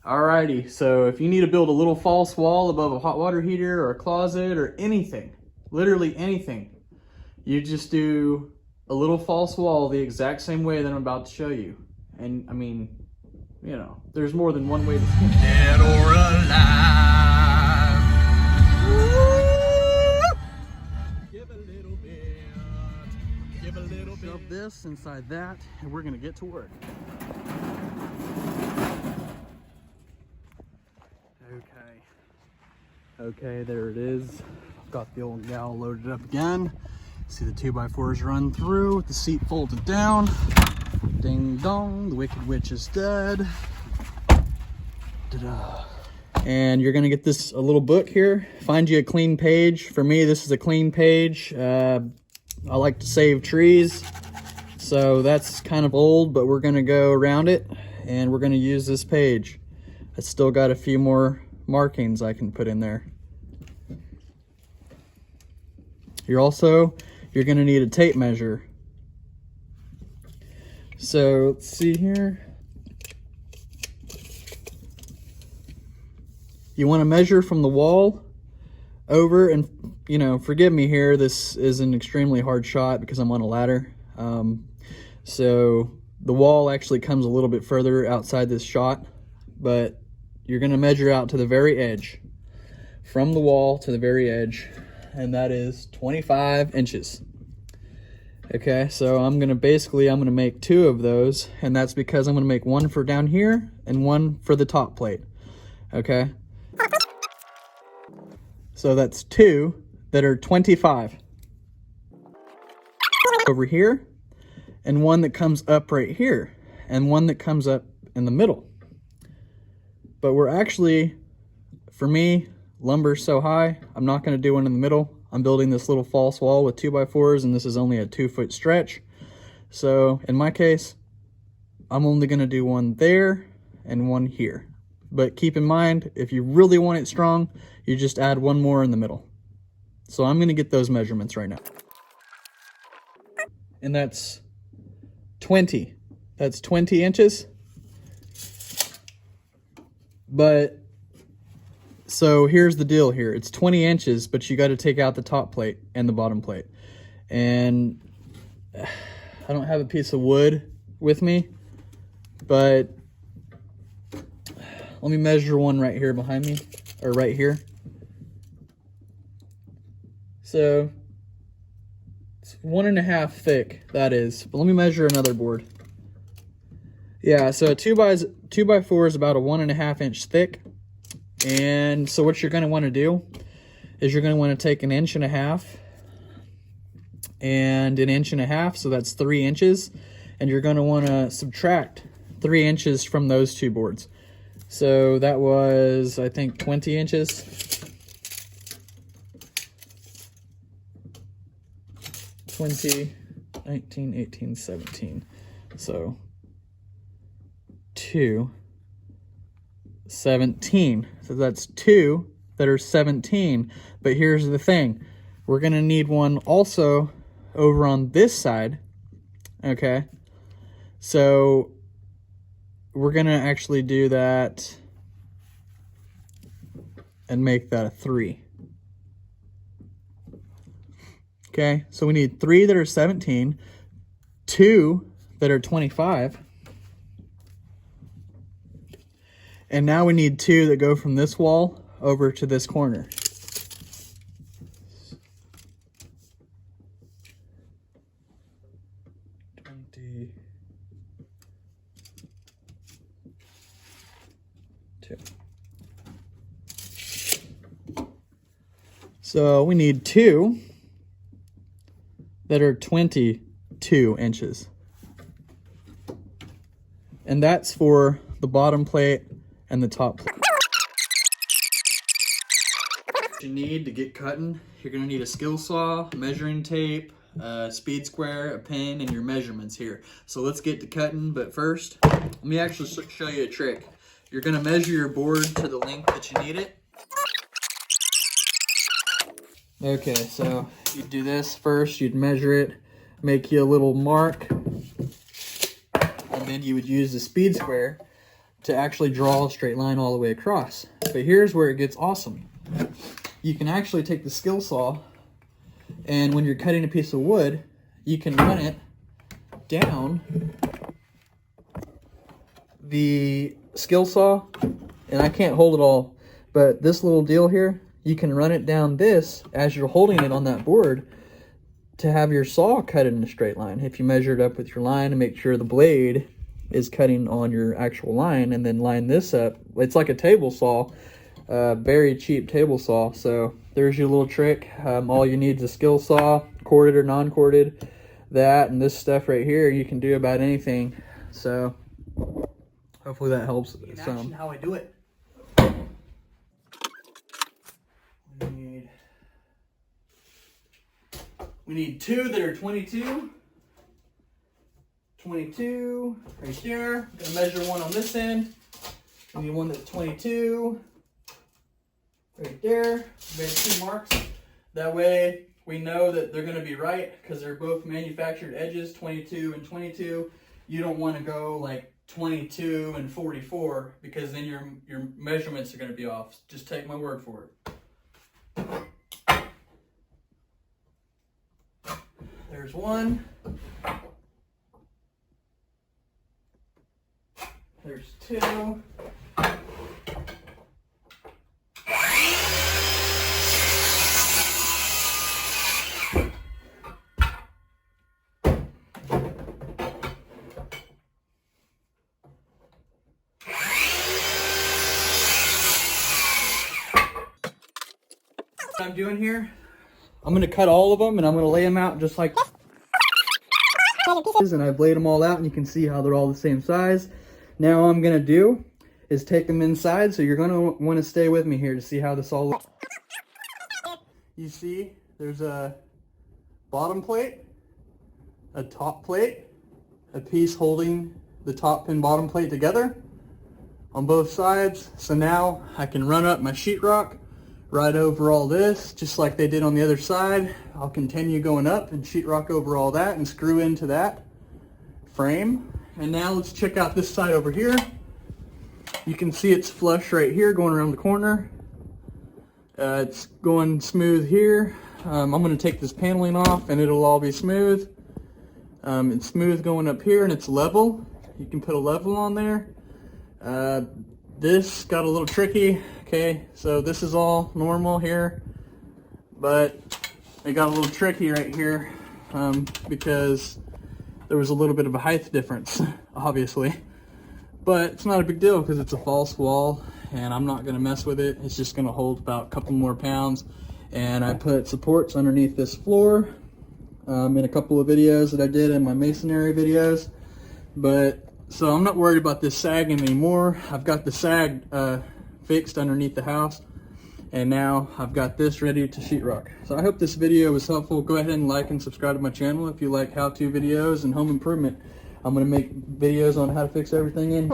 Alrighty, so if you need to build a little false wall above a hot water heater or a closet or anything, literally anything, you just do a little false wall the exact same way that I'm about to show you. And I mean, you know, there's more than one way to skin it. Dead or alive. Give a little bit. Give a little bit. Shove this inside that, and we're gonna get to work. Okay, there it is. I've got the old gal loaded up again. See the 2x4s run through with the seat folded down. Ding dong, the Wicked Witch is dead. Ta-da. And you're gonna get this a little book here. Find you a clean page. For me, this is a clean page. I like to save trees, so that's kind of old, but we're gonna go around it and we're gonna use this page. I still got a few more markings I can put in there. You're gonna need a tape measure. So let's see here. You want to measure from the wall over, and you know, forgive me here, this is an extremely hard shot because I'm on a ladder. So the wall actually comes a little bit further outside this shot, but you're going to measure out to the very edge, from the wall to the very edge, and that is 25 inches. Okay, so I'm gonna make 2 of those, and that's because I'm gonna make one for down here and one for the top plate. Okay, so that's 2 that are 25 over here, and one that comes up right here, and one that comes up in the middle. But we're actually, for me, lumber's so high, I'm not gonna do one in the middle. I'm building this little false wall with 2x4s, and this is only a 2-foot stretch. So in my case, I'm only gonna do one there and one here. But keep in mind, if you really want it strong, you just add one more in the middle. So I'm gonna get those measurements right now. And that's 20. That's 20 inches. But so here's the deal here. It's 20 inches, but you got to take out the top plate and the bottom plate. And I don't have a piece of wood with me, but let me measure one right here behind me, or right here. So it's 1.5 thick, that is. But let me measure another board. Yeah, so a 2x4 is about a 1.5 inch thick. And so what you're going to want to do is you're going to want to take 1.5 inches and 1.5 inches, so that's 3 inches, and you're going to want to subtract 3 inches from those 2 boards. So that was, I think, 20 inches. 20, 19, 18, 17. So 2, 17. So that's 2 that are 17. But here's the thing. We're going to need one also over on this side. Okay. So we're going to actually do that and make that a 3. Okay. So we need 3 that are 17, 2 that are 25. And now we need 2 that go from this wall over to this corner. So we need 2 that are 22 inches. And that's for the bottom plate and the top plate. What you need to get cutting, you're gonna need a skill saw, measuring tape, a speed square, a pen, and your measurements here. So let's get to cutting, but first, let me actually show you a trick. You're gonna measure your board to the length that you need it. Okay, so you'd do this first, you'd measure it, make you a little mark, and then you would use the speed square to actually draw a straight line all the way across. But here's where it gets awesome. You can actually take the skill saw, and when you're cutting a piece of wood, you can run it down the skill saw, and I can't hold it all, but this little deal here, you can run it down this as you're holding it on that board to have your saw cut in a straight line. If you measure it up with your line and make sure the blade is cutting on your actual line, and then line this up, it's like a table saw, very cheap table saw. So there's your little trick. All you need is a skill saw, corded or non-corded. That and this stuff right here, you can do about anything. So hopefully that helps some. How I do it. We need two that are 22. 22 right here. Gonna measure one on this end. We need one that's 22 right there. Made 2 marks. That way we know that they're gonna be right because they're both manufactured edges, 22 and 22. You don't want to go like 22 and 44 because then your measurements are gonna be off. Just take my word for it. There's one. There's 2. What I'm doing here, I'm going to cut all of them and I'm going to lay them out just like and I've laid them all out, and you can see how they're all the same size. Now all I'm going to do is take them inside, so you're going to want to stay with me here to see how this all looks. You see there's a bottom plate, a top plate, a piece holding the top and bottom plate together on both sides. So now I can run up my sheetrock right over all this, just like they did on the other side. I'll continue going up and sheetrock over all that and screw into that frame. And now let's check out this side over here. You can see it's flush right here going around the corner. It's going smooth here. I'm going to take this paneling off and it'll all be smooth. It's smooth going up here and it's level. You can put a level on there. This got a little tricky. Okay, so this is all normal here, but it got a little tricky right here because there was a little bit of a height difference, obviously. But it's not a big deal because it's a false wall and I'm not going to mess with it. It's just going to hold about a couple more pounds. And I put supports underneath this floor in a couple of videos that I did in my masonry videos. But so I'm not worried about this sagging anymore. I've got the sag fixed underneath the house, and now I've got this ready to sheetrock. So I hope this video was helpful. Go ahead and like and subscribe to my channel if you like how-to videos and home improvement. I'm going to make videos on how to fix everything in